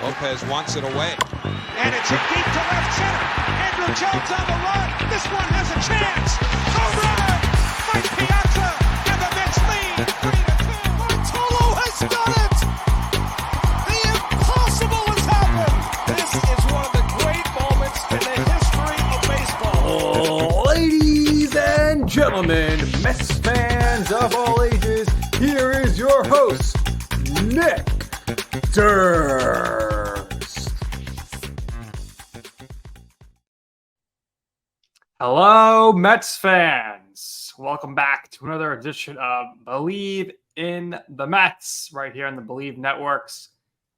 Lopez wants it away. And it's hit deep to left center. Andrew Jones on the run. This one has a chance. Home run! Mike Piazza and the Mets lead 3-2. Bartolo has done it! The impossible has happened! This is one of the great moments in the history of baseball. Ladies and gentlemen, Mets fans of all ages, here is your host, Nick Durst. Hello, Mets fans. Welcome back to another edition of Bleav in the Mets, right here on the Bleav Networks.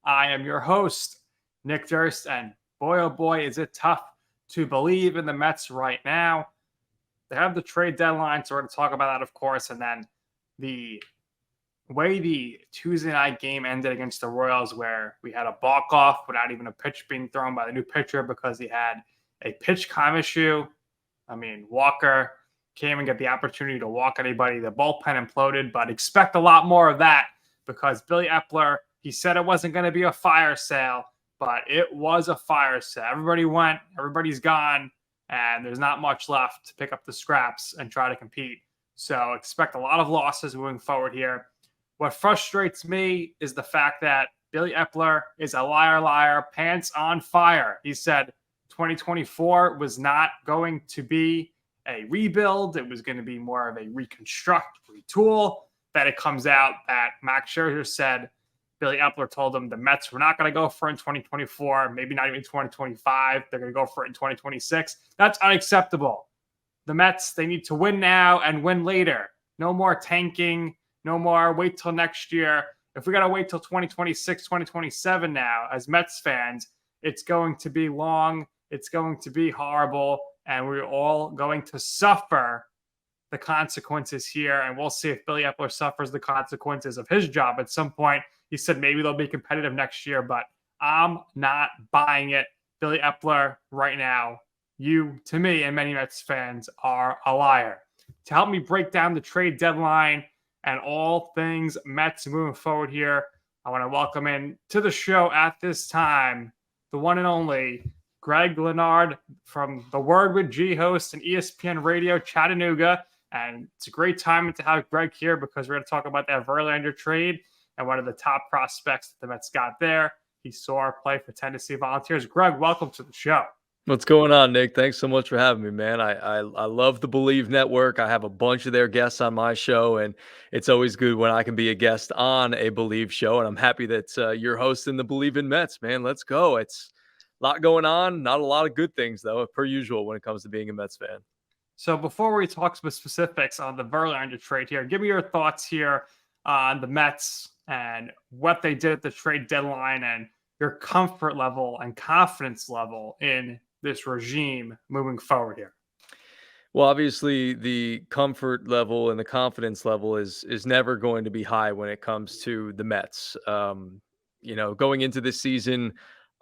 I am your host, Nick Durst, and boy, oh boy, is it tough to believe in the Mets right now. They have the trade deadline, so we're going to talk about that, of course, and then the way the Tuesday night game ended against the Royals, where we had a balk-off without even a pitch being thrown by the new pitcher because he had a pitch count issue. I mean, Walker can't even get the opportunity to walk anybody. The bullpen imploded, but expect a lot more of that because Billy Eppler, he said it wasn't going to be a fire sale, but it was a fire sale. Everybody went, everybody's gone, and there's not much left to pick up the scraps and try to compete. So expect a lot of losses moving forward here. What frustrates me is the fact that Billy Eppler is a liar, pants on fire. He said 2024 was not going to be a rebuild. It was going to be more of a reconstruct, retool. Then it comes out that Max Scherzer said Billy Eppler told him the Mets were not going to go for it in 2024, maybe not even 2025. They're going to go for it in 2026. That's unacceptable. The Mets, they need to win now and win later. No more tanking. No more wait till next year. If we got to wait till 2026, 2027 now, as Mets fans, it's going to be long. It's going to be horrible. And we're all going to suffer the consequences here. And we'll see if Billy Eppler suffers the consequences of his job at some point. He said maybe they'll be competitive next year, but I'm not buying it. Billy Eppler right now, you, to me, and many Mets fans are a liar. To help me break down the trade deadline and all things Mets moving forward here, I want to welcome in to the show at this time, the one and only Greg Larnerd from the Word with G host and ESPN Radio Chattanooga. And it's a great time to have Greg here because we're going to talk about that Verlander trade and one of the top prospects that the Mets got there. He saw play for Tennessee Volunteers. Greg, welcome to the show. What's going on, Nick? Thanks so much for having me, man. I love the Bleav Network. I have a bunch of their guests on my show, and it's always good when I can be a guest on a Bleav show, and I'm happy that you're hosting the Bleav in Mets, man. Let's go. It's a lot going on. Not a lot of good things, though, per usual when it comes to being a Mets fan. So before we talk some specifics on the Verlander trade here, give me your thoughts here on the Mets and what they did at the trade deadline and your comfort level and confidence level in this regime moving forward here. Well, obviously the comfort level and the confidence level is never going to be high when it comes to the Mets. Going into this season,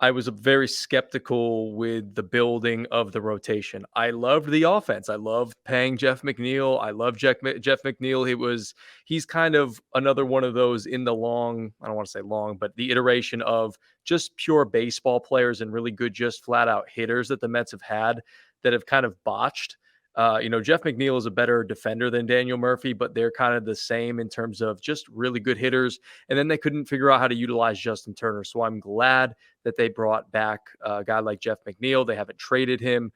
I was very skeptical with the building of the rotation. I loved the offense. I loved paying Jeff McNeil. I love Jeff McNeil. He's kind of another one of those in the long, I don't want to say long, but the iteration of just pure baseball players and really good, just flat out hitters that the Mets have had that have kind of botched. Jeff McNeil is a better defender than Daniel Murphy, but they're kind of the same in terms of just really good hitters. And then they couldn't figure out how to utilize Justin Turner. So I'm glad that they brought back a guy like Jeff McNeil. They haven't traded him.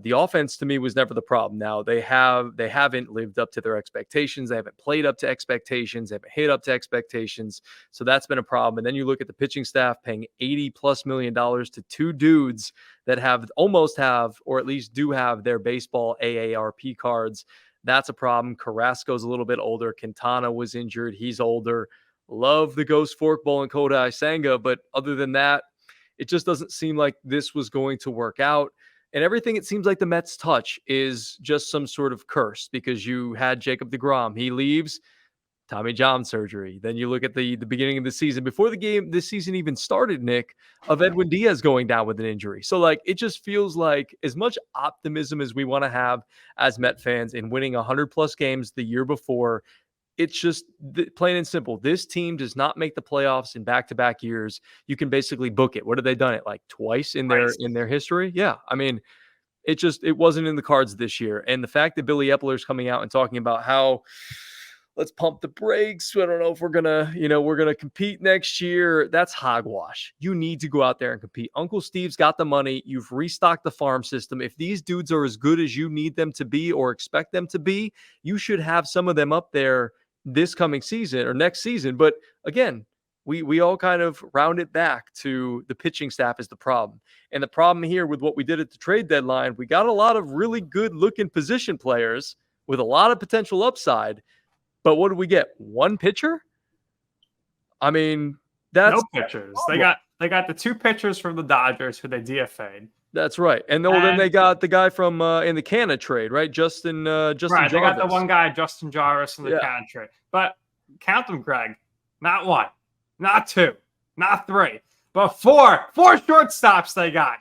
The offense to me was never the problem. Now they haven't lived up to their expectations. They haven't played up to expectations. They haven't hit up to expectations. So that's been a problem. And then you look at the pitching staff paying $80+ million to two dudes that almost have, or at least do have their baseball AARP cards. That's a problem. Carrasco's a little bit older. Quintana was injured. He's older. Love the Ghost Forkball and Kodai Senga. But other than that, it just doesn't seem like this was going to work out. And everything it seems like the Mets touch is just some sort of curse because you had Jacob deGrom. He leaves, Tommy John surgery. Then you look at the beginning of the season, before this season even started, Nick, of Edwin Diaz going down with an injury. So, it just feels like as much optimism as we want to have as Met fans in winning 100+ games the year before, It's just plain and simple. This team does not make the playoffs in back-to-back years. You can basically book it. What have they done it like twice in their history? Yeah. I mean, it wasn't in the cards this year. And the fact that Billy Eppler is coming out and talking about how let's pump the brakes. I don't know if we're gonna compete next year. That's hogwash. You need to go out there and compete. Uncle Steve's got the money. You've restocked the farm system. If these dudes are as good as you need them to be or expect them to be, you should have some of them up there this coming season or next season. But again, we all kind of round it back to the pitching staff is the problem. And the problem here with what we did at the trade deadline, we got a lot of really good looking position players with a lot of potential upside. But what did we get? One pitcher? I mean, that's no pitchers. They got the 2 pitchers from the Dodgers who they DFA'd. That's right. And then they got the guy from in the Canna trade, right? Justin right, Jarvis. They got the one guy, Justin Jarvis, in the Canna trade. But count them, Greg. Not 1, not 2, not 3, but 4 shortstops they got.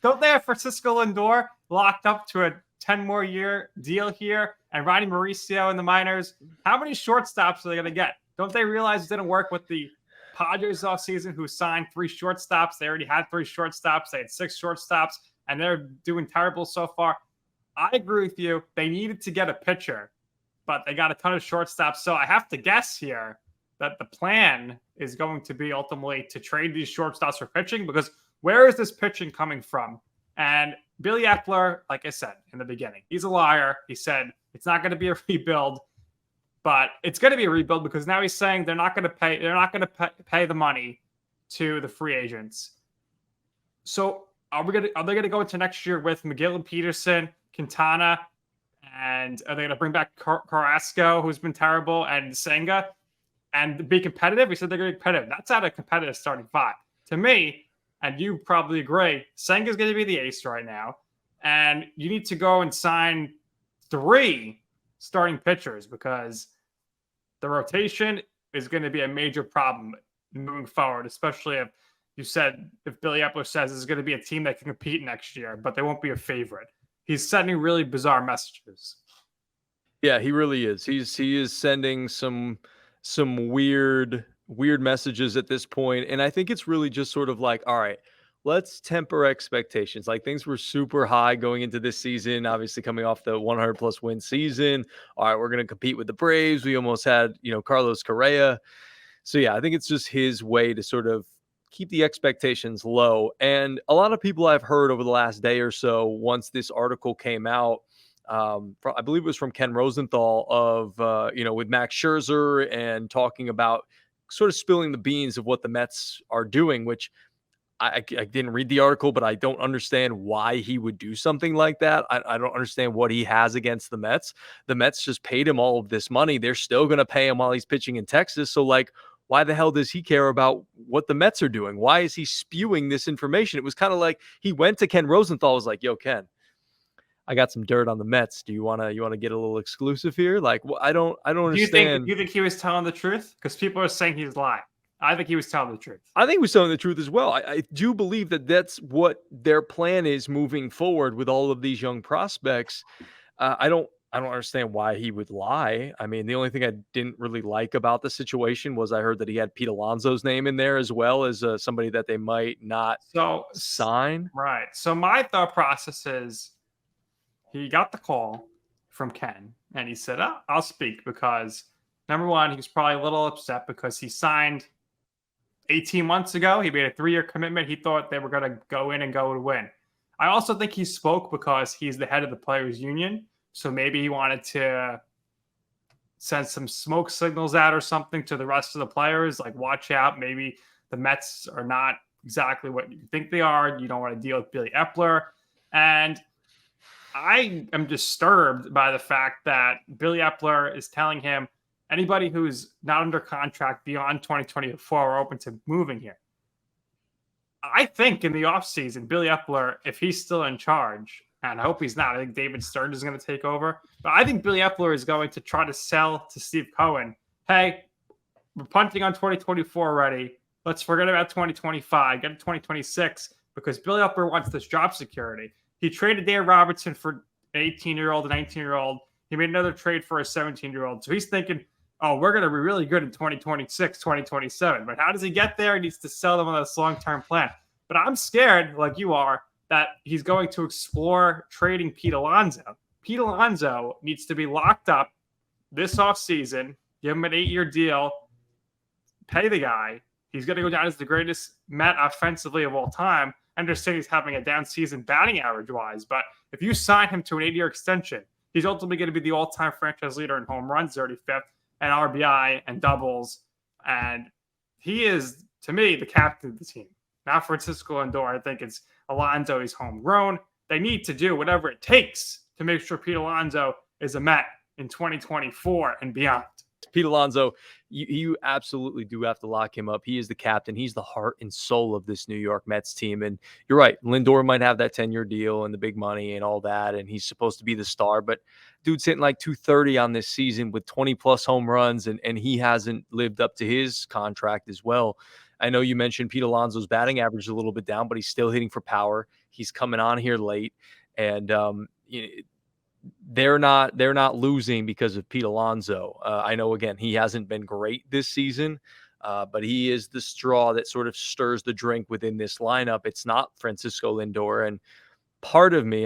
Don't they have Francisco Lindor locked up to a 10-more-year deal here, and Ronnie Mauricio in the minors? How many shortstops are they going to get? Don't they realize it didn't work with the Padres offseason, who signed 3 shortstops? They already had 3 shortstops. They had 6 shortstops, and they're doing terrible so far. I agree with you. They needed to get a pitcher, but they got a ton of shortstops. So I have to guess here that the plan is going to be ultimately to trade these shortstops for pitching, because where is this pitching coming from? And Billy Eppler, like I said in the beginning, he's a liar. He said it's not going to be a rebuild, but it's going to be a rebuild because now he's saying they're not going to pay the money to the free agents. So are they going to go into next year with McGill and Peterson, Quintana, and are they going to bring back Carrasco, who's been terrible, and Senga, and be competitive? He said they're going to be competitive. That's not a competitive starting 5. To me, and you probably agree, Senga's going to be the ace right now. And you need to go and sign 3 starting pitchers, because the rotation is going to be a major problem moving forward, especially if Billy Eppler says it's going to be a team that can compete next year, but they won't be a favorite. He's sending really bizarre messages. Yeah, he really is. He is sending some weird messages at this point. And I think it's really just sort of like, all right, let's temper expectations. Like, things were super high going into this season, obviously coming off the 100+ win season. All right, we're going to compete with the Braves. We almost had, Carlos Correa. So yeah, I think it's just his way to sort of keep the expectations low. And a lot of people I've heard over the last day or so, once this article came out, I Bleav it was from Ken Rosenthal of, with Max Scherzer, and talking about sort of spilling the beans of what the Mets are doing, which I didn't read the article, but I don't understand why he would do something like that. I don't understand what he has against the Mets. The Mets just paid him all of this money. They're still going to pay him while he's pitching in Texas. So, like, why the hell does he care about what the Mets are doing? Why is he spewing this information? It was kind of like he went to Ken Rosenthal, was like, yo, Ken, I got some dirt on the Mets. Do you want to get a little exclusive here? Like, well, I don't understand. Do you think he was telling the truth? Because people are saying he's lying. I think he was telling the truth. I think he was telling the truth as well. I do believe that that's what their plan is moving forward with all of these young prospects. I don't understand why he would lie. I mean, the only thing I didn't really like about the situation was I heard that he had Pete Alonso's name in there as well as somebody that they might not sign. Right. So my thought process is, he got the call from Ken and he said, I'll speak, because number one, he was probably a little upset because he signed 18 months ago. He made a 3-year commitment. He thought they were going to go in and go and win. I also think he spoke because he's the head of the players union. So maybe he wanted to send some smoke signals out or something to the rest of the players. Like, watch out. Maybe the Mets are not exactly what you think they are. You don't want to deal with Billy Eppler. And I am disturbed by the fact that Billy Eppler is telling him anybody who's not under contract beyond 2024 are open to moving here. I think in the offseason, Billy Eppler, if he's still in charge, and I hope he's not, I think David Stern is going to take over. But I think Billy Eppler is going to try to sell to Steve Cohen, hey, we're punting on 2024 already. Let's forget about 2025, get to 2026, because Billy Eppler wants this job security. He traded Dave Robertson for an 18-year-old, a 19-year-old. He made another trade for a 17-year-old. So he's thinking, oh, we're going to be really good in 2026, 2027. But how does he get there? He needs to sell them on this long-term plan. But I'm scared, like you are, that he's going to explore trading Pete Alonso. Pete Alonso needs to be locked up this offseason, give him an 8-year deal, pay the guy. He's going to go down as the greatest Met offensively of all time. I understand he's having a down season batting average-wise, but if you sign him to an 8-year extension, he's ultimately going to be the all-time franchise leader in home runs, 35th, and RBI and doubles. And he is, to me, the captain of the team. Not Francisco Lindor. I think it's Alonso. He's homegrown. They need to do whatever it takes to make sure Pete Alonso is a Met in 2024 and beyond. Pete Alonso, you absolutely do have to lock him up. He is the captain. He's the heart and soul of this New York Mets team. And you're right. Lindor might have that 10-year deal and the big money and all that. And he's supposed to be the star. But dude's hitting like 230 on this season with 20-plus home runs. And he hasn't lived up to his contract as well. I know you mentioned Pete Alonso's batting average is a little bit down, but he's still hitting for power. He's coming on here late. And, they're not losing because of Pete Alonso. I know, again, he hasn't been great this season, but he is the straw that sort of stirs the drink within this lineup. It's not Francisco Lindor. And part of me,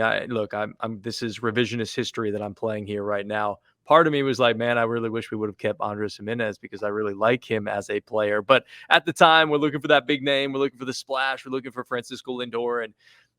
this is revisionist history that I'm playing here right now. Part of me was like, man, I really wish we would have kept Andres Gimenez because I really like him as a player. But at the time, we're looking for that big name. We're looking for the splash. We're looking for Francisco Lindor. And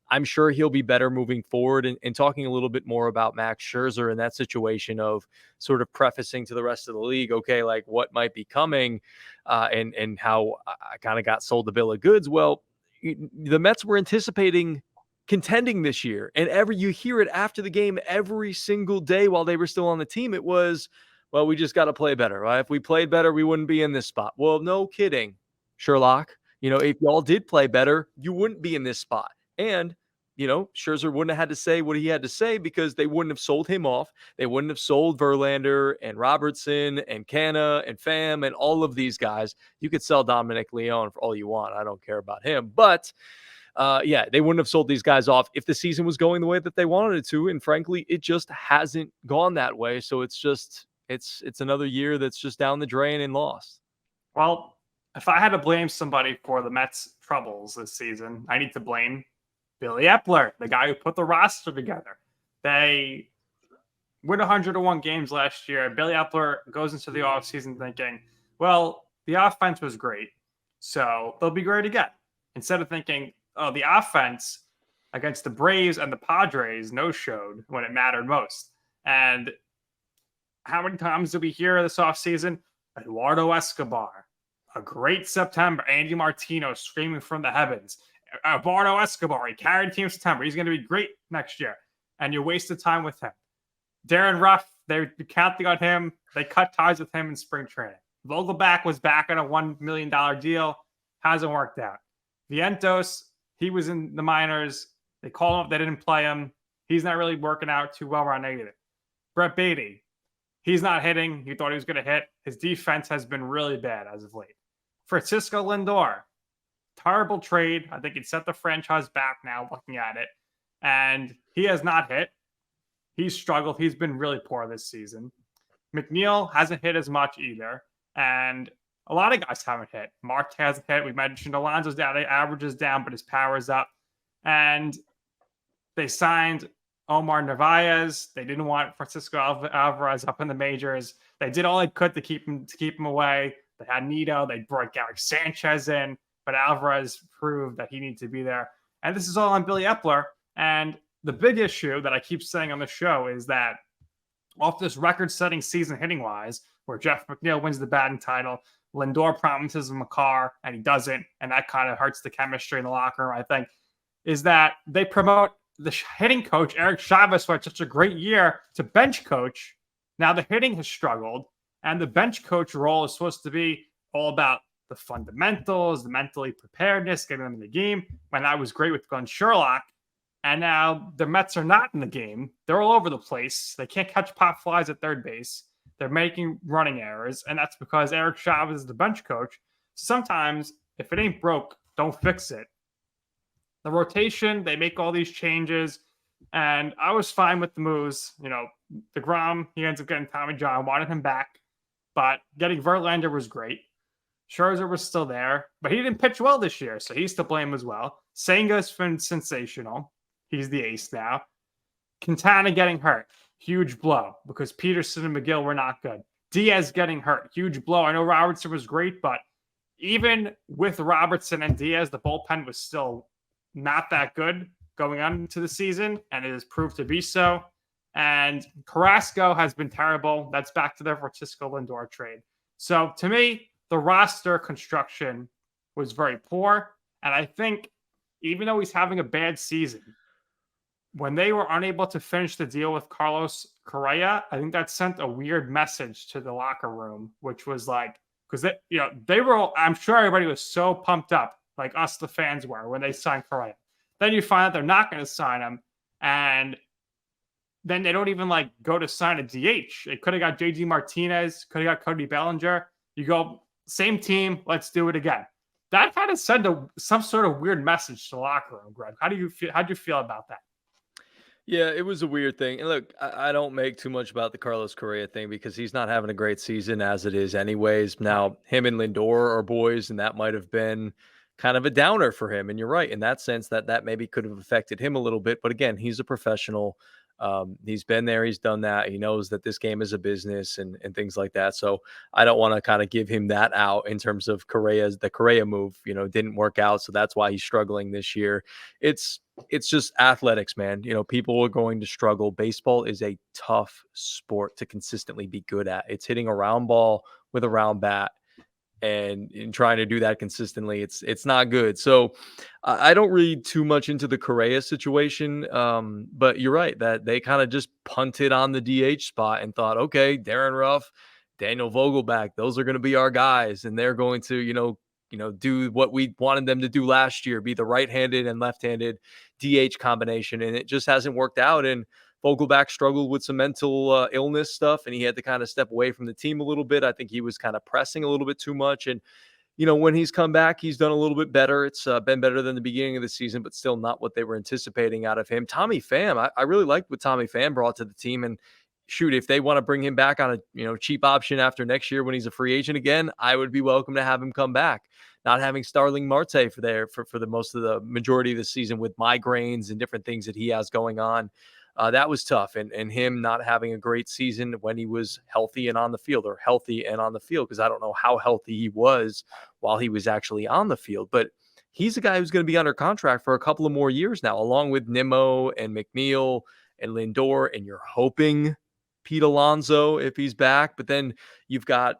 I'm sure he'll be better moving forward. And talking a little bit more about Max Scherzer in that situation of sort of prefacing to the rest of the league, okay, like what might be coming and how I kind of got sold the bill of goods. Well, the Mets were anticipating contending this year. And you hear it after the game every single day while they were still on the team. It was, well, we just got to play better, right? If we played better, we wouldn't be in this spot. Well, no kidding, Sherlock. If y'all did play better, you wouldn't be in this spot. And Scherzer wouldn't have had to say what he had to say because they wouldn't have sold him off. They wouldn't have sold Verlander and Robertson and Canna and Pham and all of these guys. You could sell Dominic Leone for all you want. I don't care about him. But, they wouldn't have sold these guys off if the season was going the way that they wanted it to. And frankly, it just hasn't gone that way. So it's another year that's just down the drain and lost. Well, if I had to blame somebody for the Mets' troubles this season, I need to blame Billy Eppler, the guy who put the roster together. They win 101 games last year. Billy Eppler goes into the offseason thinking, well, the offense was great, so they'll be great again. Instead of thinking, oh, the offense against the Braves and the Padres no-showed when it mattered most. And how many times did we hear this offseason? Eduardo Escobar, a great September. Andy Martino screaming from the heavens. Eduardo Escobar, he carried Team September. He's going to be great next year. And you wasted time with him. Darren Ruff, they're counting on him. They cut ties with him in spring training. Vogelback was back on a $1 million deal. Hasn't worked out. Vientos, he was in the minors. They called him up. They didn't play him. He's not really working out too well right now either. Brett Beatty, he's not hitting. You thought he was going to hit. His defense has been really bad as of late. Francisco Lindor, terrible trade. I think it set the franchise back now looking at it. And he has not hit. He's struggled. He's been really poor this season. McNeil hasn't hit as much either. And a lot of guys haven't hit. Marte hasn't hit. We mentioned Alonso's down. The average is down, but his power is up. And they signed Omar Narvaez. They didn't want Francisco Alvarez up in the majors. They did all they could to keep him away. They had Nito. They brought Gary Sanchez in. But Alvarez proved that he needed to be there. And this is all on Billy Eppler. And the big issue that I keep saying on the show is that off this record-setting season hitting-wise, where Jeff McNeil wins the batting title, Lindor promises him a car, and he doesn't, and that kind of hurts the chemistry in the locker room, I think, is that they promote the hitting coach, Eric Chavez, who had such a great year, to bench coach. Now the hitting has struggled, and the bench coach role is supposed to be all about the fundamentals, the mentally preparedness, getting them in the game. When that was great with Glenn Sherlock. And now the Mets are not in the game. They're all over the place. They can't catch pop flies at third base. They're making running errors. And that's because Eric Chavez is the bench coach. Sometimes, if it ain't broke, don't fix it. The rotation, they make all these changes. And I was fine with the moves. DeGrom, he ends up getting Tommy John, wanted him back. but getting Verlander was great. Scherzer was still there, but he didn't pitch well this year, so he's to blame as well. Senga's been sensational. He's the ace now. Quintana getting hurt. Huge blow because Peterson and McGill were not good. Diaz getting hurt. Huge blow. I know Robertson was great, but even with Robertson and Diaz, the bullpen was still not that good going on into the season, and it has proved to be so. And Carrasco has been terrible. That's back to their Francisco Lindor trade. So to me, the roster construction was very poor. And I think even though he's having a bad season, when they were unable to finish the deal with Carlos Correa, I think that sent a weird message to the locker room, which was like, because they were, I'm sure everybody was so pumped up, like us, the fans were, when they signed Correa. Then you find out they're not going to sign him. And then they don't even go to sign a DH. They could have got JD Martinez, could have got Cody Bellinger. You go, same team, let's do it again. That kind of sent some sort of weird message to the locker room, Greg. How do you feel about that? Yeah, it was a weird thing. And look, I don't make too much about the Carlos Correa thing because he's not having a great season as it is anyways. Now, him and Lindor are boys, and that might have been kind of a downer for him. And you're right in that sense that maybe could have affected him a little bit. But again, he's a professional. He's been there. He's done that. He knows that this game is a business and things like that. So I don't want to kind of give him that out in terms of the Correa move, didn't work out. So that's why he's struggling this year. It's just athletics, man. People are going to struggle. Baseball is a tough sport to consistently be good at. It's hitting a round ball with a round bat. And in trying to do that consistently, it's not good. So I don't read too much into the Correa situation, but you're right that they kind of just punted on the DH spot and thought, okay, Darren Ruff, Daniel Vogelbach, those are going to be our guys, and they're going to do what we wanted them to do last year, be the right-handed and left-handed DH combination, and it just hasn't worked out. And Vogelbach struggled with some mental illness stuff, and he had to kind of step away from the team a little bit. I think he was kind of pressing a little bit too much. And, when he's come back, he's done a little bit better. It's been better than the beginning of the season, but still not what they were anticipating out of him. Tommy Pham, I really liked what Tommy Pham brought to the team. And shoot, if they want to bring him back on a cheap option after next year when he's a free agent again, I would be welcome to have him come back. Not having Starling Marte for the most of the majority of the season with migraines and different things that he has going on. That was tough. And him not having a great season when he was healthy and on the field, because I don't know how healthy he was while he was actually on the field. But he's a guy who's going to be under contract for a couple of more years now, along with Nimmo and McNeil and Lindor. And you're hoping Pete Alonso if he's back. But then you've got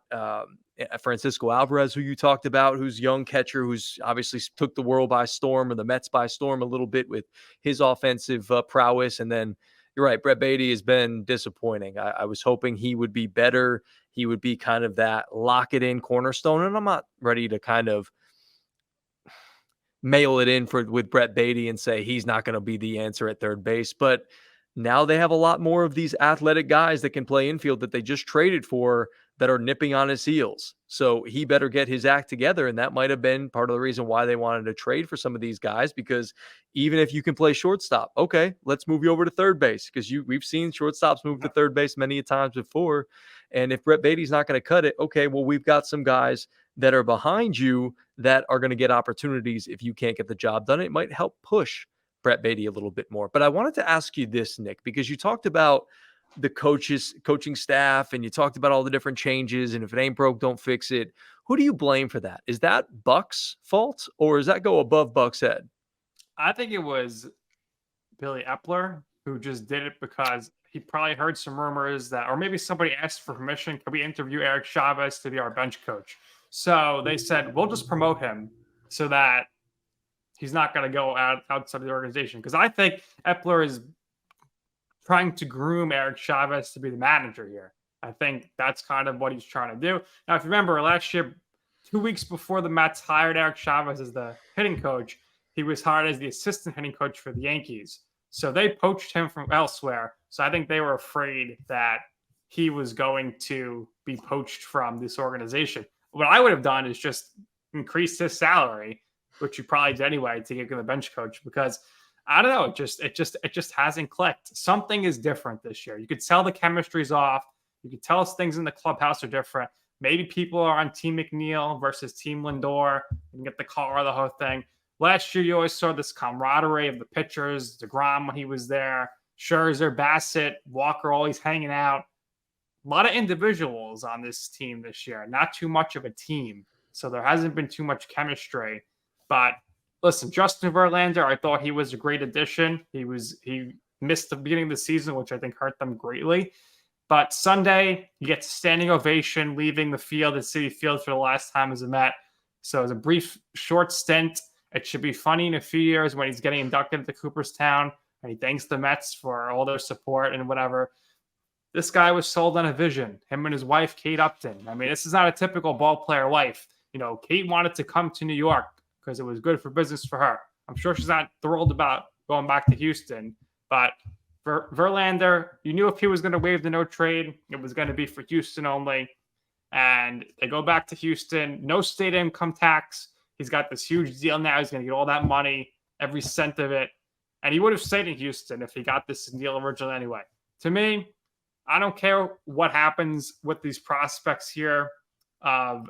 Francisco Alvarez, who you talked about, who's young catcher, who's obviously took the world by storm or the Mets by storm a little bit with his offensive prowess. And then you're right, Brett Baty has been disappointing. I was hoping he would be better. He would be kind of that lock it in cornerstone. And I'm not ready to kind of mail it in with Brett Baty and say he's not going to be the answer at third base. But now they have a lot more of these athletic guys that can play infield that they just traded for that are nipping on his heels. So he better get his act together. And that might have been part of the reason why they wanted to trade for some of these guys, because even if you can play shortstop, okay, let's move you over to third base, because we've seen shortstops move to third base many a times before. And if Brett Baty's not going to cut it, okay, well, we've got some guys that are behind you that are going to get opportunities if you can't get the job done. It might help push Brett Baty a little bit more. But I wanted to ask you this, Nick, because you talked about the coaching staff, and you talked about all the different changes, and if it ain't broke, don't fix it. Who do you blame for that? Is that Buck's fault, or does that go above Buck's head? I think it was Billy Eppler who just did it because he probably heard some rumors that, or maybe somebody asked for permission, could we interview Eric Chavez to be our bench coach? So they said, we'll just promote him so that he's not going to go outside of the organization. Because I think Eppler is trying to groom Eric Chavez to be the manager here. I think that's kind of what he's trying to do. Now, if you remember last year, 2 weeks before the Mets hired Eric Chavez as the hitting coach, he was hired as the assistant hitting coach for the Yankees. So they poached him from elsewhere. So I think they were afraid that he was going to be poached from this organization. What I would have done is just increase his salary, which you probably did anyway, to get him the bench coach, because I don't know. It just hasn't clicked. Something is different this year. You could tell the chemistry's off. You could tell us things in the clubhouse are different. Maybe people are on Team McNeil versus Team Lindor and get the car, the whole thing. Last year, you always saw this camaraderie of the pitchers, DeGrom when he was there, Scherzer, Bassett, Walker, always hanging out. A lot of individuals on this team this year, not too much of a team. So there hasn't been too much chemistry. But listen, Justin Verlander, I thought he was a great addition. He missed the beginning of the season, which I think hurt them greatly. But Sunday, he gets a standing ovation leaving the field at Citi Field for the last time as a Met. So it was a brief, short stint. It should be funny in a few years when he's getting inducted into Cooperstown and he thanks the Mets for all their support and whatever. This guy was sold on a vision, him and his wife, Kate Upton. I mean, this is not a typical ball player life. Kate wanted to come to New York because it was good for business for her. I'm sure she's not thrilled about going back to Houston, but for Verlander, you knew if he was going to waive the no trade, it was going to be for Houston only. And they go back to Houston, no state income tax. He's got this huge deal now. He's going to get all that money, every cent of it. And he would have stayed in Houston if he got this deal originally anyway. To me, I don't care what happens with these prospects here of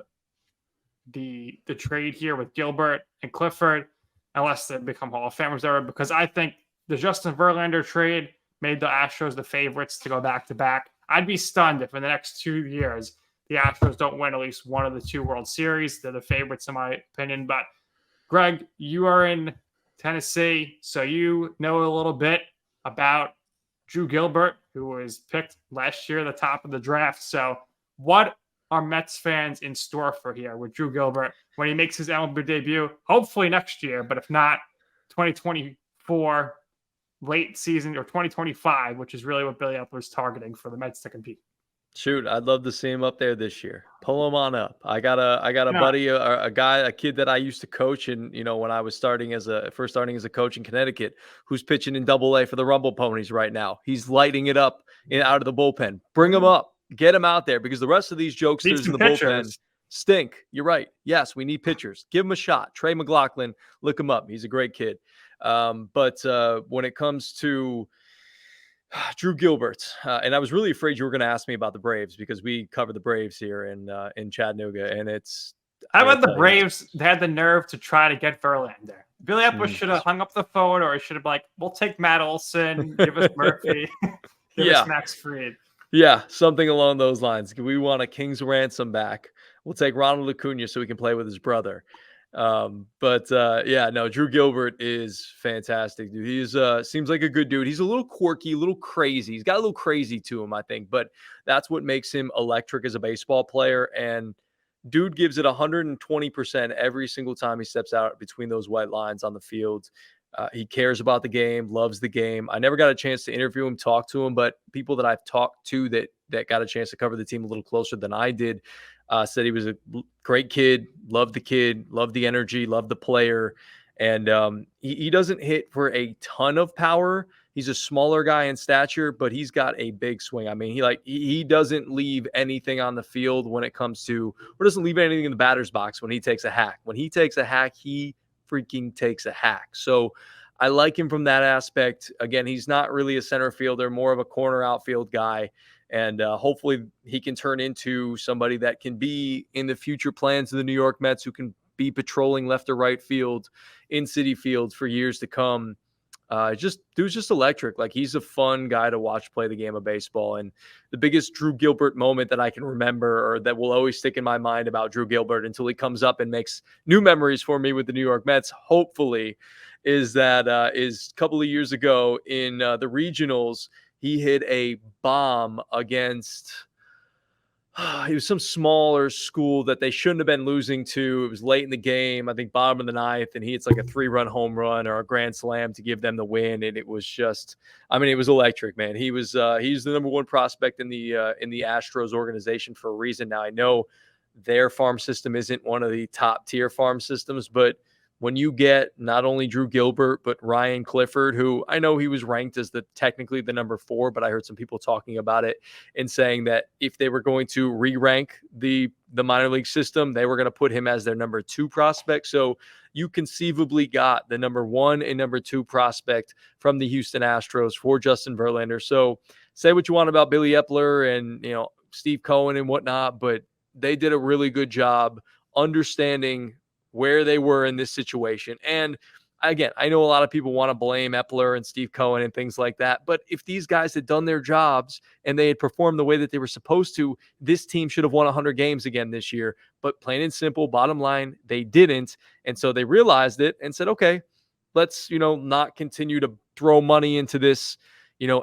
the trade here with Gilbert and Clifford, unless they become Hall of Famers ever, because I think the Justin Verlander trade made the Astros the favorites to go back-to-back. I'd be stunned if in the next 2 years the Astros don't win at least one of the 2 World Series. They're the favorites in my opinion. But Greg, you are in Tennessee, so you know a little bit about Drew Gilbert, who was picked last year at the top of the draft. So what are Mets fans in store for here with Drew Gilbert when he makes his MLB debut? Hopefully next year, but if not, 2024 late season or 2025, which is really what Billy Eppler is targeting for the Mets to compete. Shoot, I'd love to see him up there this year. Pull him on up. I got a buddy, a kid that I used to coach, and when I was first starting as a coach in Connecticut, who's pitching in Double-A for the Rumble Ponies right now. He's lighting it up out of the bullpen. Bring him up, get him out there, because the rest of these jokesters in the bullpen stink. You're right. Yes, we need pitchers. Give him a shot. Trey McLaughlin, look him up. He's a great kid. But when it comes to Drew Gilbert, and I was really afraid you were going to ask me about the Braves because we cover the Braves here in Chattanooga, and it's. How about the Braves? They had the nerve to try to get Verlander. Billy Eppler should have hung up the phone, or he should have been like, "We'll take Matt Olson, give us Murphy, give us Max Fried." Yeah, something along those lines. We want a king's ransom back. We'll take Ronald Acuna so he can play with his brother. Drew Gilbert is fantastic, dude. He's seems like a good dude. He's a little quirky, a little crazy. He's got a little crazy to him, I think, but that's what makes him electric as a baseball player. And dude gives it 120% every single time he steps out between those white lines on the field. He cares about the game, loves the game. I never got a chance to interview him, talk to him, but people that I've talked to that got a chance to cover the team a little closer than I did said he was a great kid, loved the energy, loved the player. And he doesn't hit for a ton of power. He's a smaller guy in stature, but he's got a big swing. I mean, he doesn't leave anything on the field when it comes to, or doesn't leave anything in the batter's box when he takes a hack. When he takes a hack, he freaking takes a hack. So I like him from that aspect. Again, he's not really a center fielder, more of a corner outfield guy. And hopefully he can turn into somebody that can be in the future plans of the New York Mets, who can be patrolling left or right field in Citi Field for years to come. Dude's just electric. Like, he's a fun guy to watch play the game of baseball. And the biggest Drew Gilbert moment that I can remember, or that will always stick in my mind about Drew Gilbert until he comes up and makes new memories for me with the New York Mets, hopefully, is a couple of years ago in the regionals. He hit a bomb against it was some smaller school that they shouldn't have been losing to. It was late in the game, I think bottom of the ninth, and he hits like a 3-run home run or a grand slam to give them the win. And it was just, it was electric, man. He's the number one prospect in the Astros organization for a reason. Now, I know their farm system isn't one of the top tier farm systems, but when you get not only Drew Gilbert, but Ryan Clifford, who I know he was ranked as technically the number 4, but I heard some people talking about it and saying that if they were going to re-rank the minor league system, they were going to put him as their number 2 prospect. So you conceivably got the number 1 and number 2 prospect from the Houston Astros for Justin Verlander. So say what you want about Billy Eppler and, Steve Cohen and whatnot, but they did a really good job understanding where they were in this situation. And again, I know a lot of people want to blame Eppler and Steve Cohen and things like that, but if these guys had done their jobs and they had performed the way that they were supposed to, this team should have won 100 games again this year. But plain and simple, bottom line, they didn't. And so they realized it and said, okay, let's, not continue to throw money into this,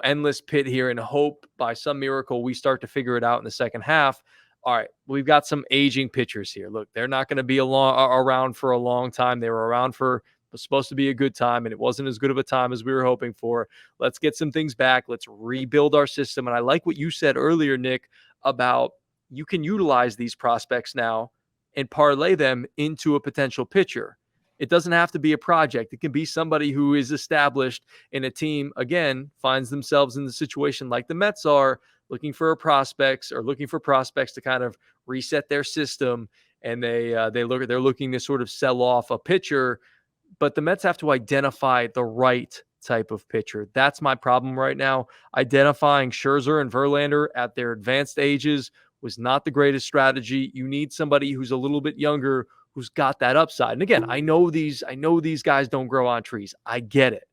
endless pit here and hope by some miracle we start to figure it out in the second half. All right, we've got some aging pitchers here. Look, they're not going to be around for a long time. They were around for was supposed to be a good time, and it wasn't as good of a time as we were hoping for. Let's get some things back. Let's rebuild our system. And I like what you said earlier, Nick, about you can utilize these prospects now and parlay them into a potential pitcher. It doesn't have to be a project. It can be somebody who is established in a team, again, finds themselves in the situation like the Mets are, looking for prospects to kind of reset their system, and they're looking to sort of sell off a pitcher. But the Mets have to identify the right type of pitcher. That's my problem right now. Identifying Scherzer and Verlander at their advanced ages was not the greatest strategy. You need somebody who's a little bit younger, who's got that upside. And again, I know these guys don't grow on trees. I get it.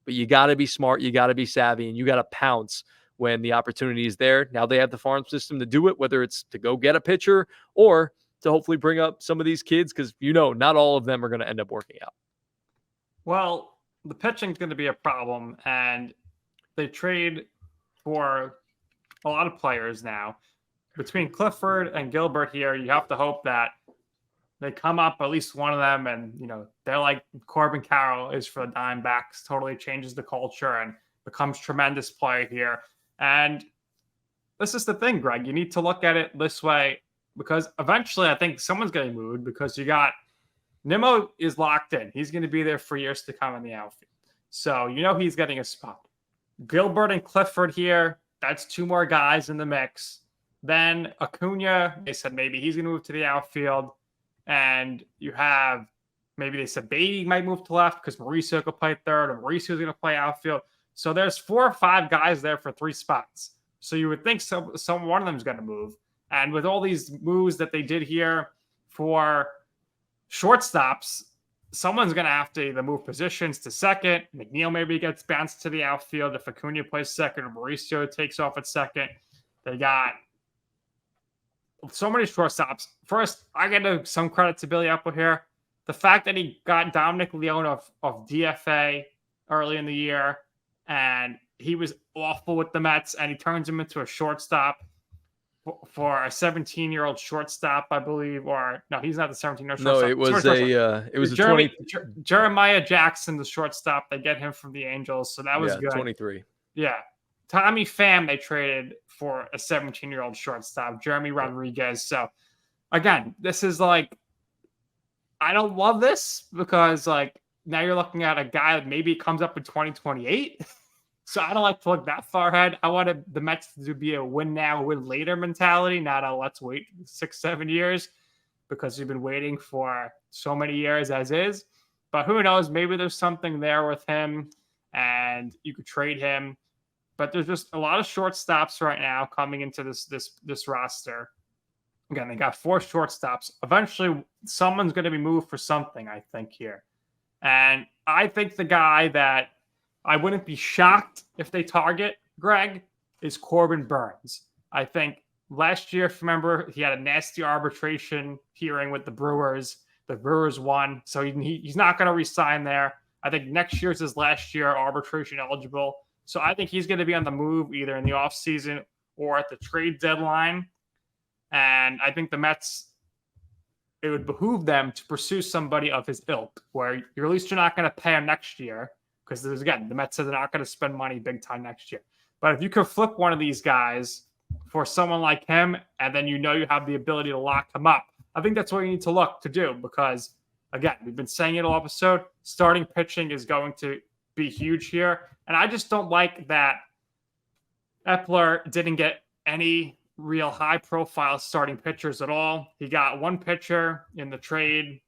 But you got to be smart, you got to be savvy, and you got to pounce when the opportunity is there. Now they have the farm system to do it, whether it's to go get a pitcher or to hopefully bring up some of these kids, because not all of them are going to end up working out. Well, the pitching is going to be a problem, and they trade for a lot of players now. Between Clifford and Gilbert here, you have to hope that they come up, at least one of them, and they're like Corbin Carroll is for the Diamondbacks, totally changes the culture and becomes tremendous play here. And this is the thing, Greg. You need to look at it this way, because eventually I think someone's getting moved, because you got Nimmo is locked in. He's going to be there for years to come in the outfield. So he's getting a spot. Gilbert and Clifford here, that's two more guys in the mix. Then Acuna, they said maybe he's going to move to the outfield. And you have, maybe they said Beatty might move to left because Mauricio could play third, and Mauricio's going to play outfield. So there's 4 or 5 guys there for 3 spots. So you would think some one of them is going to move. And with all these moves that they did here for shortstops, someone's going to have to either move positions to second. McNeil maybe gets bounced to the outfield if Acuna plays second, or Mauricio takes off at second. They got so many shortstops. First, I give some credit to Billy Eppler here. The fact that he got Dominic Leone of DFA early in the year, and he was awful with the Mets, and he turns him into a shortstop for a 17-year-old shortstop, I Bleav. Or no, he's not the 17-year-old shortstop. No, it was Jeremiah Jackson, the shortstop. They get him from the Angels, so that was good. 23. Yeah. Tommy Pham, they traded for a 17-year-old shortstop, Jeremy Rodriguez. So, again, this is like, I don't love this, because now you're looking at a guy that maybe comes up in 2028. So I don't like to look that far ahead. I wanted the Mets to be a win now, win later mentality, not a let's wait 6-7 years, because we've been waiting for so many years as is. But who knows? Maybe there's something there with him, and you could trade him. But there's just a lot of shortstops right now coming into this roster. Again, they got 4 shortstops. Eventually, someone's going to be moved for something, I think, here. And I think the guy that I wouldn't be shocked if they target, Greg, is Corbin Burnes. I think last year, if you remember, he had a nasty arbitration hearing with the Brewers. The Brewers won, so he's not going to resign there. I think next year's his last year arbitration eligible. So I think he's going to be on the move either in the offseason or at the trade deadline. And I think the Mets, it would behoove them to pursue somebody of his ilk, where you're at least you're not going to pay him next year, because again, the Mets said they're not going to spend money big time next year. But if you could flip one of these guys for someone like him, and then you have the ability to lock him up, I think that's what you need to look to do, because again, we've been saying it all episode, starting pitching is going to be huge here. And I just don't like that Eppler didn't get any real high-profile starting pitchers at all. He got one pitcher in the trade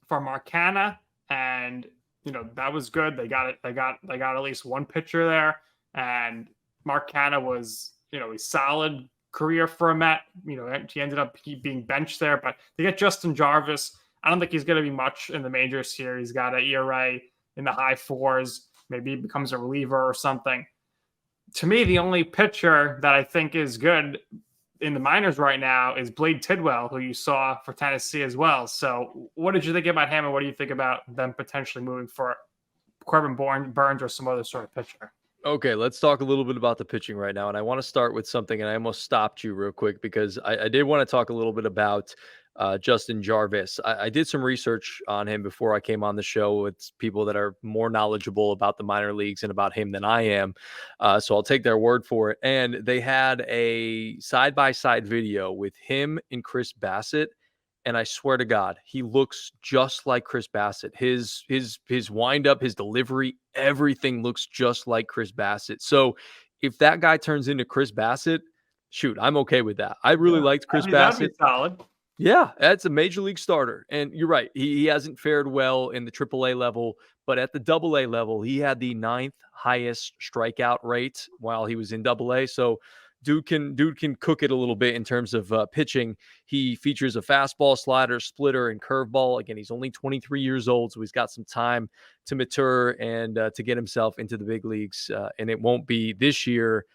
for Marcana, and that was good. They got at least one pitcher there, and Marcana was he's solid career for a Met. He ended up being benched there, but to get Justin Jarvis, I don't think he's going to be much in the majors here. He's got an ERA in the high fours. Maybe he becomes a reliever or something. To me, the only pitcher that I think is good in the minors right now is Bleav Tidwell, who you saw for Tennessee as well. So what did you think about him, and what do you think about them potentially moving for Corbin Burns or some other sort of pitcher? Okay, let's talk a little bit about the pitching right now. And I want to start with something, and I almost stopped you real quick because I did want to talk a little bit about Justin Jarvis. I did some research on him before I came on the show with people that are more knowledgeable about the minor leagues and about him than I am. So I'll take their word for it. And they had a side-by-side video with him and Chris Bassett. And I swear to God, he looks just like Chris Bassett. His windup, his delivery, everything looks just like Chris Bassett. So if that guy turns into Chris Bassett, shoot, I'm okay with that. I really liked Chris Bassett. That'd be solid. Yeah, that's a major league starter. And you're right. He hasn't fared well in the AAA level, but at the AA level, he had the 9th highest strikeout rate while he was in AA. So dude can cook it a little bit in terms of pitching. He features a fastball, slider, splitter, and curveball. Again, he's only 23 years old, so he's got some time to mature and to get himself into the big leagues. And it won't be this year.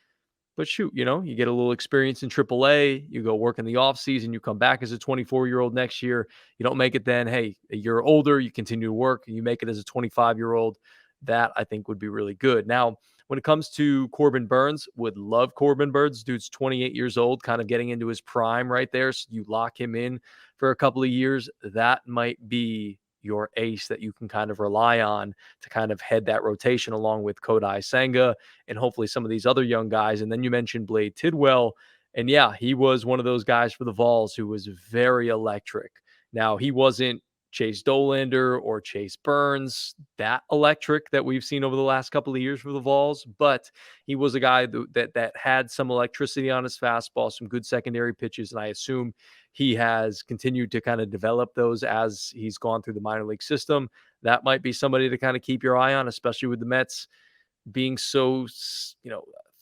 But shoot, you get a little experience in AAA. You go work in the offseason. You come back as a 24-year-old next year. You don't make it then. Hey, a year older, you continue to work. And you make it as a 25-year-old. That, I think, would be really good. Now, when it comes to Corbin Burns, would love Corbin Burns. Dude's 28 years old, kind of getting into his prime right there. So you lock him in for a couple of years. That might be your ace that you can kind of rely on to kind of head that rotation along with Kodai Senga and hopefully some of these other young guys. And then you mentioned Bleav Tidwell. And yeah, he was one of those guys for the Vols who was very electric. Now, he wasn't Chase Dollander or Chase Burns, that electric that we've seen over the last couple of years for the Vols, but he was a guy that had some electricity on his fastball, some good secondary pitches, and I assume he has continued to kind of develop those as he's gone through the minor league system. That might be somebody to kind of keep your eye on, especially with the Mets being so,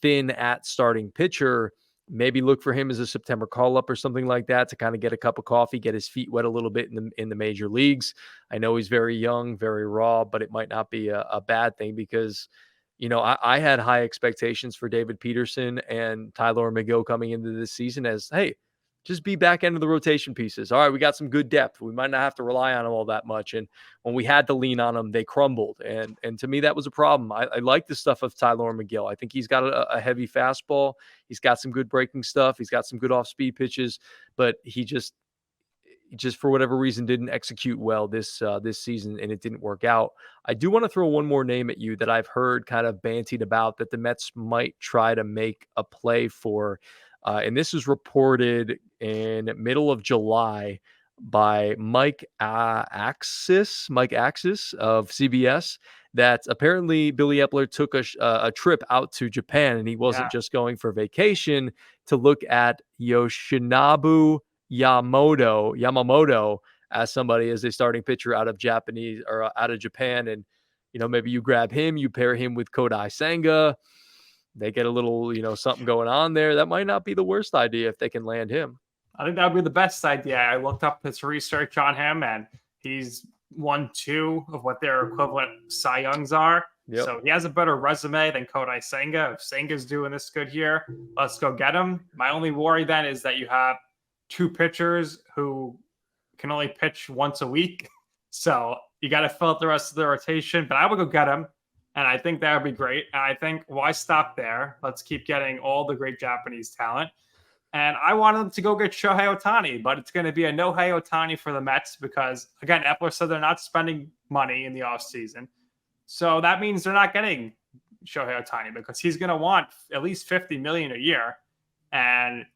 thin at starting pitcher. Maybe look for him as a September call-up or something like that to kind of get a cup of coffee, get his feet wet a little bit in the major leagues. I know he's very young, very raw, but it might not be a bad thing because, I had high expectations for David Peterson and Tyler McGill coming into this season as, hey, just be back end of the rotation pieces. All right, we got some good depth. We might not have to rely on them all that much. And when we had to lean on them, they crumbled. And to me, that was a problem. I like the stuff of Tyler McGill. I think he's got a heavy fastball. He's got some good breaking stuff. He's got some good off-speed pitches. But he just for whatever reason didn't execute well this season, and it didn't work out. I do want to throw one more name at you that I've heard kind of bantied about that the Mets might try to make a play for. And this was reported in middle of July by Mike Axis of CBS that apparently Billy Eppler took a trip out to Japan, and he wasn't just going for vacation to look at Yoshinobu Yamamoto as somebody as a starting pitcher out of Japan. And, maybe you grab him, you pair him with Kodai Senga. They get a little, something going on there. That might not be the worst idea if they can land him. I think that would be the best idea. I looked up his research on him, and he's won 2 of what their equivalent Cy Youngs are. Yep. So he has a better resume than Kodai Senga. If Senga's doing this good here, let's go get him. My only worry then is that you have 2 pitchers who can only pitch once a week. So you got to fill out the rest of the rotation. But I would go get him. And I think that would be great. And I think, why stop there? Let's keep getting all the great Japanese talent. And I wanted them to go get Shohei Ohtani, but it's going to be a no-Hey Ohtani for the Mets because, again, Eppler said they're not spending money in the offseason. So that means they're not getting Shohei Ohtani because he's going to want at least $50 million a year. And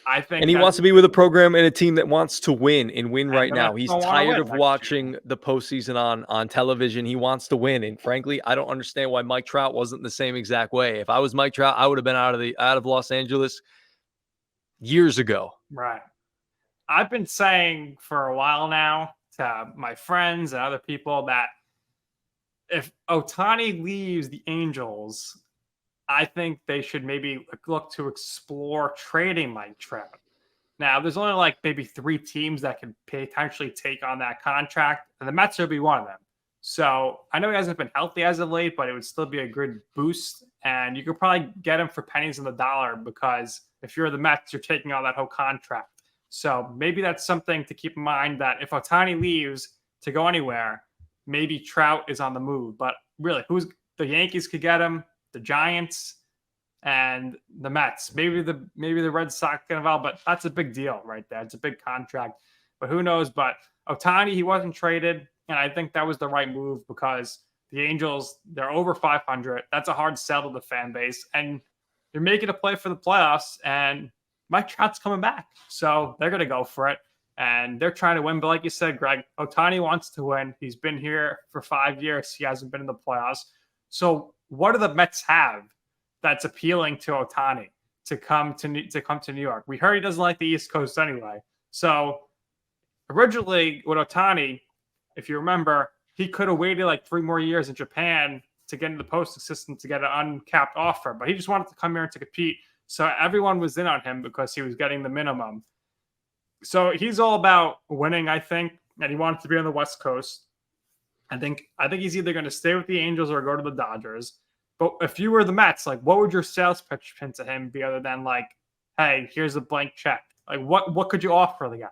I think, and he wants to be with a program and a team that wants to win right now. He's tired of watching the postseason on television. He wants to win. And frankly, I don't understand why Mike Trout wasn't the same exact way. If I was Mike Trout, I would have been out of Los Angeles years ago. Right. I've been saying for a while now to my friends and other people that if Ohtani leaves the Angels, I think they should maybe look to explore trading Mike Trout. Now, there's only like maybe 3 teams that can potentially take on that contract, and the Mets would be one of them. So I know he hasn't been healthy as of late, but it would still be a good boost. And you could probably get him for pennies on the dollar because if you're the Mets, you're taking on that whole contract. So maybe that's something to keep in mind, that if Ohtani leaves to go anywhere, maybe Trout is on the move. But really, the Yankees could get him, the Giants, and the Mets. Maybe the Red Sox get involved, but that's a big deal right there. It's a big contract. But who knows? But Ohtani, he wasn't traded. And I think that was the right move because the Angels, they're over 500. That's a hard sell to the fan base. And they're making a play for the playoffs. And Mike Trout's coming back. So they're going to go for it. And they're trying to win. But like you said, Greg, Ohtani wants to win. He's been here for 5 years. He hasn't been in the playoffs. So what do the Mets have that's appealing to Ohtani to come to New York? We heard he doesn't like the East Coast anyway. So originally with Ohtani, if you remember, he could have waited like 3 more years in Japan to get into the posting system to get an uncapped offer, but he just wanted to come here to compete. So everyone was in on him because he was getting the minimum. So he's all about winning, I think, and he wanted to be on the West Coast. I think he's either going to stay with the Angels or go to the Dodgers. But if you were the Mets, like, what would your sales pitch to him be other than like, hey, here's a blank check? Like, what could you offer the guy?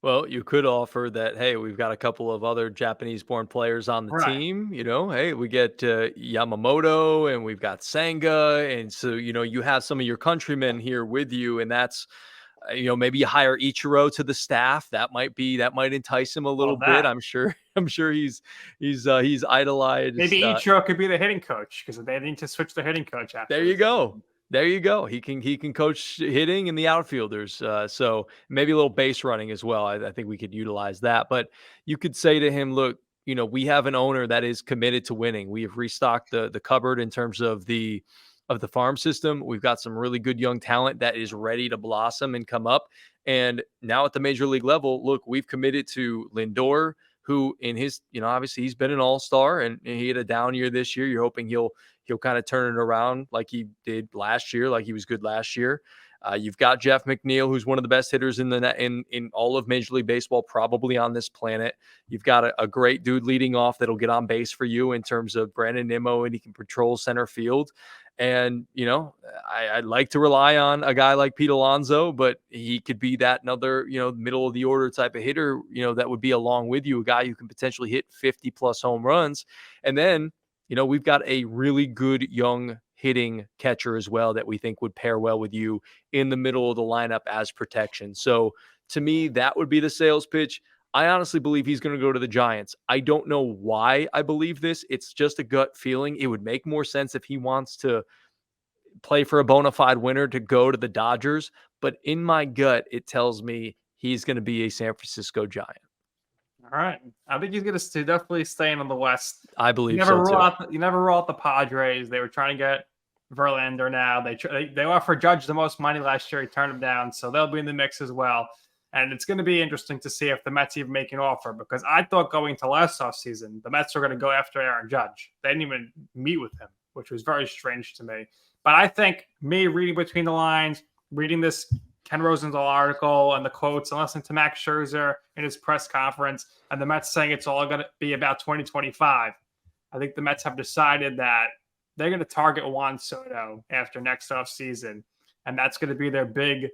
Well, you could offer that, hey, we've got a couple of other Japanese-born players on the team. Hey, we get Yamamoto and we've got Senga. And so, you have some of your countrymen here with you. And that's, maybe you hire Ichiro to the staff. That might entice him a little bit. I'm sure he's idolized. Maybe Ichiro could be the hitting coach because they need to switch the hitting coach after. There you go. He can coach hitting and the outfielders. So maybe a little base running as well. I think we could utilize that. But you could say to him, look, we have an owner that is committed to winning. We have restocked the cupboard in terms of the farm system. We've got some really good young talent that is ready to blossom and come up. And now at the major league level, look, we've committed to Lindor, who in his, obviously he's been an all-star and he had a down year this year. You're hoping he'll kind of turn it around like he did last year, like he was good last year. You've got Jeff McNeil, who's one of the best hitters in all of Major League Baseball, probably on this planet. You've got a great dude leading off that'll get on base for you in terms of Brandon Nimmo, and he can patrol center field. And, I'd like to rely on a guy like Pete Alonso, but he could be that another, middle of the order type of hitter, that would be along with you, a guy who can potentially hit 50 plus home runs. And then, we've got a really good young hitting catcher as well that we think would pair well with you in the middle of the lineup as protection. So to me, that would be the sales pitch. I honestly believe he's going to go to the Giants. I don't know why I believe this. It's just a gut feeling. It would make more sense if he wants to play for a bona fide winner to go to the Dodgers. But in my gut, it tells me he's going to be a San Francisco Giant. All right. I think he's going to definitely stay in the West. I believe so too. You never rule out the Padres. They were trying to get Verlander now. They offered Judge the most money last year. He turned him down. So they'll be in the mix as well. And it's going to be interesting to see if the Mets even make an offer, because I thought going to last offseason, the Mets were going to go after Aaron Judge. They didn't even meet with him, which was very strange to me. But I think me reading between the lines, reading this Ken Rosenthal article and the quotes, and listening to Max Scherzer in his press conference, and the Mets saying it's all going to be about 2025, I think the Mets have decided that they're going to target Juan Soto after next offseason. And that's going to be their big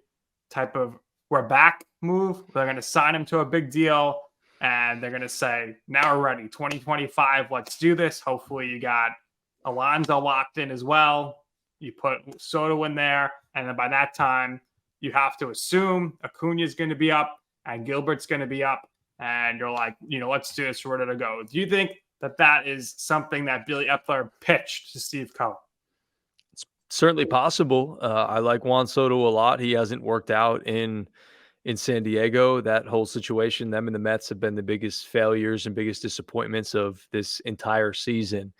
type of we're back move. They're going to sign him to a big deal, and they're going to say, now we're ready. 2025, let's do this. Hopefully you got Alonso locked in as well. You put Soto in there, and then by that time, you have to assume Acuna's going to be up and Gilbert's going to be up, and you're like, let's do this. We're ready to go. Do you think that is something that Billy Eppler pitched to Steve Cohen? Certainly possible. I like Juan Soto a lot. He hasn't worked out in San Diego. That whole situation, them and the Mets have been the biggest failures and biggest disappointments of this entire season.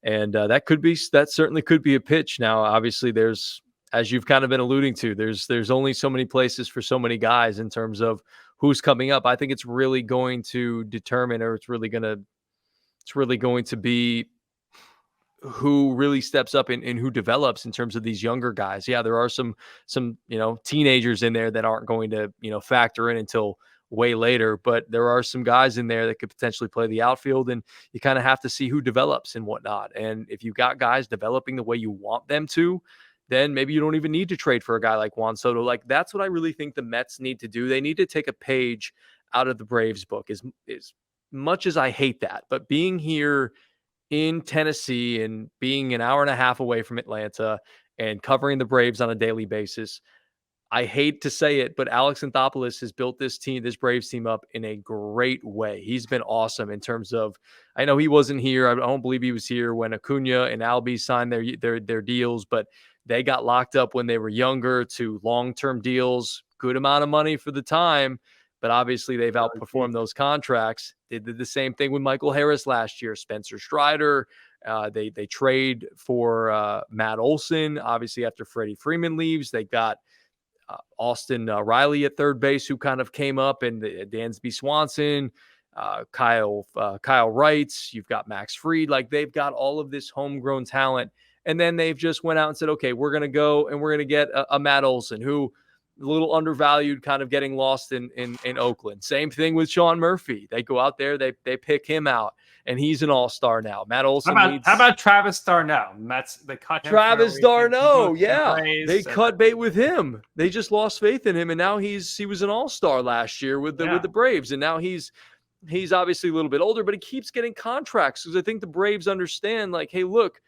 And that certainly could be a pitch. Now, obviously, there's, as you've kind of been alluding to, there's only so many places for so many guys in terms of who's coming up. I think it's really going to determine, or it's really going to be who really steps up and who develops in terms of these younger guys. Yeah, there are some teenagers in there that aren't going to factor in until way later, but there are some guys in there that could potentially play the outfield, and you kind of have to see who develops and whatnot. And if you got guys developing the way you want them to, then maybe you don't even need to trade for a guy like Juan Soto. Like, that's what I really think the Mets need to do. They need to take a page out of the Braves book, as much as I hate that. But being here in Tennessee and being an hour and a half away from Atlanta and covering the Braves on a daily basis, I hate to say it, but Alex Anthopoulos has built this Braves team up in a great way. He's been awesome in terms of, I know he wasn't here. I don't believe he was here when Acuna and Albies signed their deals, but they got locked up when they were younger to long-term deals, good amount of money for the time, but obviously they've outperformed those contracts. They did the same thing with Michael Harris last year, Spencer Strider. They trade for Matt Olson. Obviously, after Freddie Freeman leaves, they got Austin Riley at third base, who kind of came up, and Dansby Swanson, Kyle Wrights. You've got Max Fried. Like, they've got all of this homegrown talent. And then they've just went out and said, okay, we're going to go and we're going to get a Matt Olson, who a little undervalued, kind of getting lost in Oakland. Same thing with Sean Murphy. They go out there, they pick him out, and he's an all-star now. Matt Olson. How about Travis d'Arnaud? They cut him. Travis d'Arnaud, yeah. They cut bait with him. They just lost faith in him, and now he was an all-star last year with the Braves, and now he's obviously a little bit older, but he keeps getting contracts because I think the Braves understand, like, hey, look,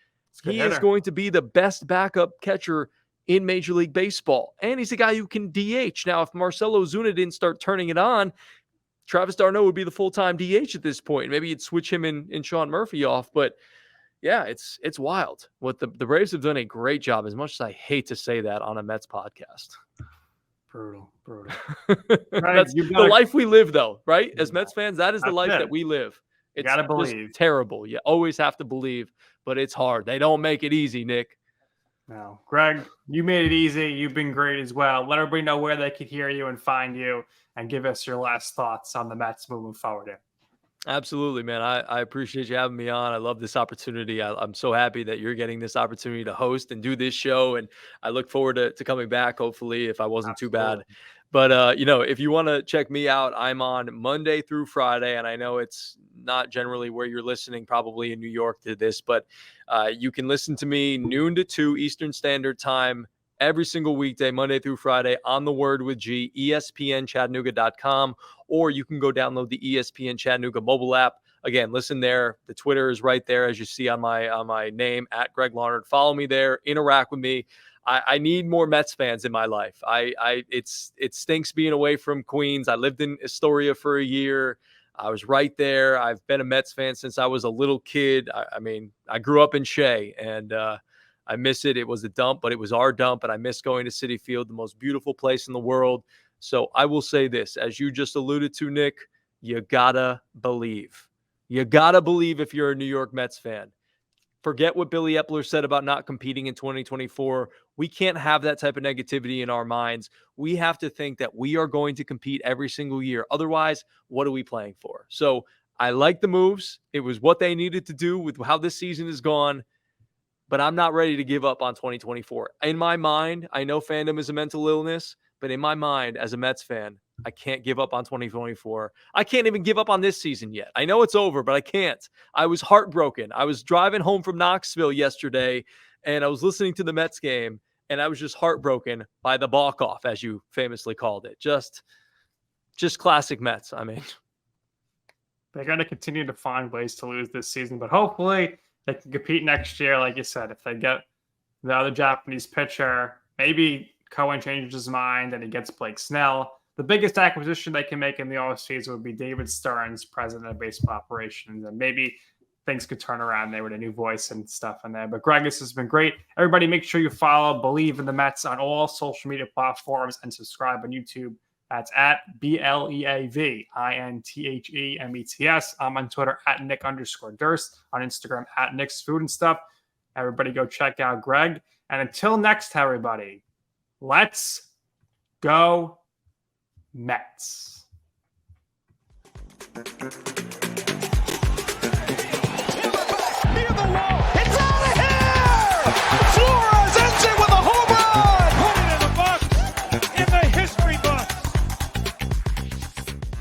he is going to be the best backup catcher in Major League Baseball. And he's a guy who can DH. Now, if Marcell Ozuna didn't start turning it on, Travis d'Arnaud would be the full-time DH at this point. Maybe you'd switch him and Sean Murphy off. But, yeah, it's wild. What the Braves have done a great job, as much as I hate to say that on a Mets podcast. Brutal. That's the life we live, though, right? As Mets fans, that is the life that we live. It's gotta believe. Terrible. You always have to believe, but it's hard. They don't make it easy, Nick. No. Greg, you made it easy. You've been great as well. Let everybody know where they could hear you and find you, and give us your last thoughts on the Mets moving forward here. Absolutely, man. I appreciate you having me on. I love this opportunity. I'm so happy that you're getting this opportunity to host and do this show, and I look forward to coming back, hopefully, if I wasn't too bad. But, if you want to check me out, I'm on Monday through Friday, and I know it's not generally where you're listening, probably in New York, to this, but you can listen to me noon to 2 Eastern Standard Time every single weekday, Monday through Friday, on The Word with G, ESPNChattanooga.com, or you can go download the ESPN Chattanooga mobile app. Again, listen there. The Twitter is right there, as you see on my name, at Greg Larnerd. Follow me there. Interact with me. I need more Mets fans in my life. It stinks being away from Queens. I lived in Astoria for a year. I was right there. I've been a Mets fan since I was a little kid. I grew up in Shea, and I miss it. It was a dump, but it was our dump, and I miss going to Citi Field, the most beautiful place in the world. So I will say this, as you just alluded to, Nick, you gotta believe. You gotta believe if you're a New York Mets fan. Forget what Billy Eppler said about not competing in 2024. We can't have that type of negativity in our minds. We have to think that we are going to compete every single year. Otherwise, what are we playing for? So I like the moves. It was what they needed to do with how this season has gone. But I'm not ready to give up on 2024. In my mind, I know fandom is a mental illness, but in my mind, as a Mets fan, I can't give up on 2024. I can't even give up on this season yet. I know it's over, but I can't. I was heartbroken. I was driving home from Knoxville yesterday, and I was listening to the Mets game, and I was just heartbroken by the balk-off, as you famously called it. Just classic Mets. They're going to continue to find ways to lose this season, but hopefully they can compete next year. Like you said, if they get the other Japanese pitcher, maybe Cohen changes his mind and he gets Blake Snell. The biggest acquisition they can make in the offseason would be David Stearns, president of baseball operations, and maybe things could turn around there with a new voice and stuff in there. But Greg, this has been great. Everybody, make sure you follow Bleav in the Mets on all social media platforms and subscribe on YouTube. That's at BLEAVINTHEMETS. I'm on Twitter at Nick_Durst, on Instagram at Nick's Food and Stuff. Everybody go check out Greg. And until next time, everybody, let's go Mets.